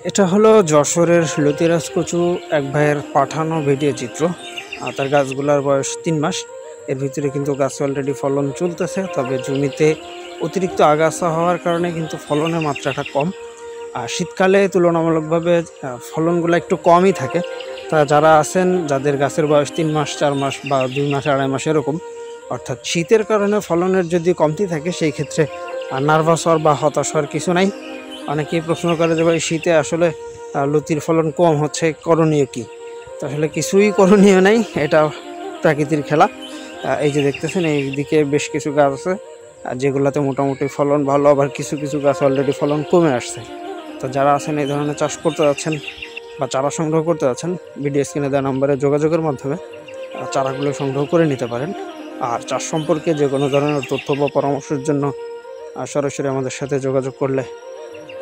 এটা হলো যশোরের লতিরাজ কচু এক ভাইয়ের পাঠানো ভিডিও চিত্র। তার গাছগুলার বয়স ৩ মাস। এর ভিতরে কিন্তু গাছে অলরেডি ফলন চলতেছে, তবে জমিতে অতিরিক্ত আগাছা হওয়ার কারণে কিন্তু ফলনের মাত্রাটা কম। আর শীতকালে তুলনামূলকভাবে ফলনগুলো একটু কমই থাকে। তা যারা আছেন যাদের গাছের বয়স ৩ মাস ৪ মাস বা ২ মাস ২.৫ মাস এরকম, অর্থাৎ শীতের কারণে ফলনের যদি কমতি থাকে সেই ক্ষেত্রে নার্ভাস হওয়ার বা হতাশ হওয়ার কিছু নাই। অনেকেই প্রশ্ন করে যে ভাই শীতে আসলে লতির ফলন কম হচ্ছে, করণীয় কি? তো আসলে কিছুই করণীয় নাই, এটা প্রকৃতির খেলা। এই যে দেখতেছেন এইদিকে বেশ কিছু গাছ আছে যেগুলোতে মোটামুটি ফলন ভালো, আবার কিছু কিছু গাছ অলরেডি ফলন কমে আসছে। তো যারা আছেন এই ধরনের চাষ করতে যাচ্ছেন বা চারা সংগ্রহ করতে যাচ্ছেন, ভিডিও স্ক্রিনে দেওয়া নম্বরে যোগাযোগের মাধ্যমে চারাগুলো সংগ্রহ করে নিতে পারেন। আর চাষ সম্পর্কে যে কোনো ধরনের তথ্য বা পরামর্শের জন্য সরাসরি আমাদের সাথে যোগাযোগ করলে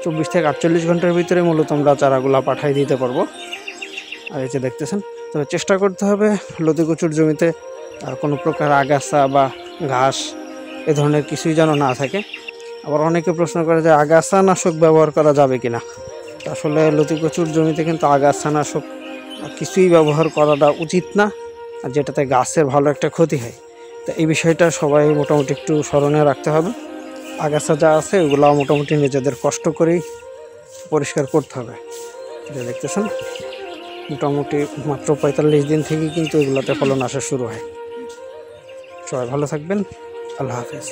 ২৪ থেকে ৪৮ ঘন্টার ভিতরে মূলত আমরা চারাগুলা পাঠিয়ে দিতে পারবো। আর এই যে দেখতেছেন, তবে চেষ্টা করতে হবে লতি কচুর জমিতে কোনো প্রকার আগাছা বা ঘাস এ ধরনের কিছুই যেন না থাকে। আবার অনেকে প্রশ্ন করে যে আগাছা নাশক ব্যবহার করা যাবে কিনা। আসলে লতি কচুর জমিতে কিন্তু আগাছা নাশক কিছুই ব্যবহার করাটা উচিত না, আর যেটাতে গাছের ভালো একটা ক্ষতি হয়। তো এই বিষয়টা সবাই মোটামুটি একটু স্মরণে রাখতে হবে। আগাছা যা আছে ওগুলো মোটামুটি নিজেদের কষ্ট করেই পরিষ্কার করতে হবে। যে দেখতেছেন মোটামুটি মাত্র ৪৫ দিন থেকেই কিন্তু এগুলোতে ফলন আসা শুরু হয়। সবাই ভালো থাকবেন। আল্লাহ হাফেজ।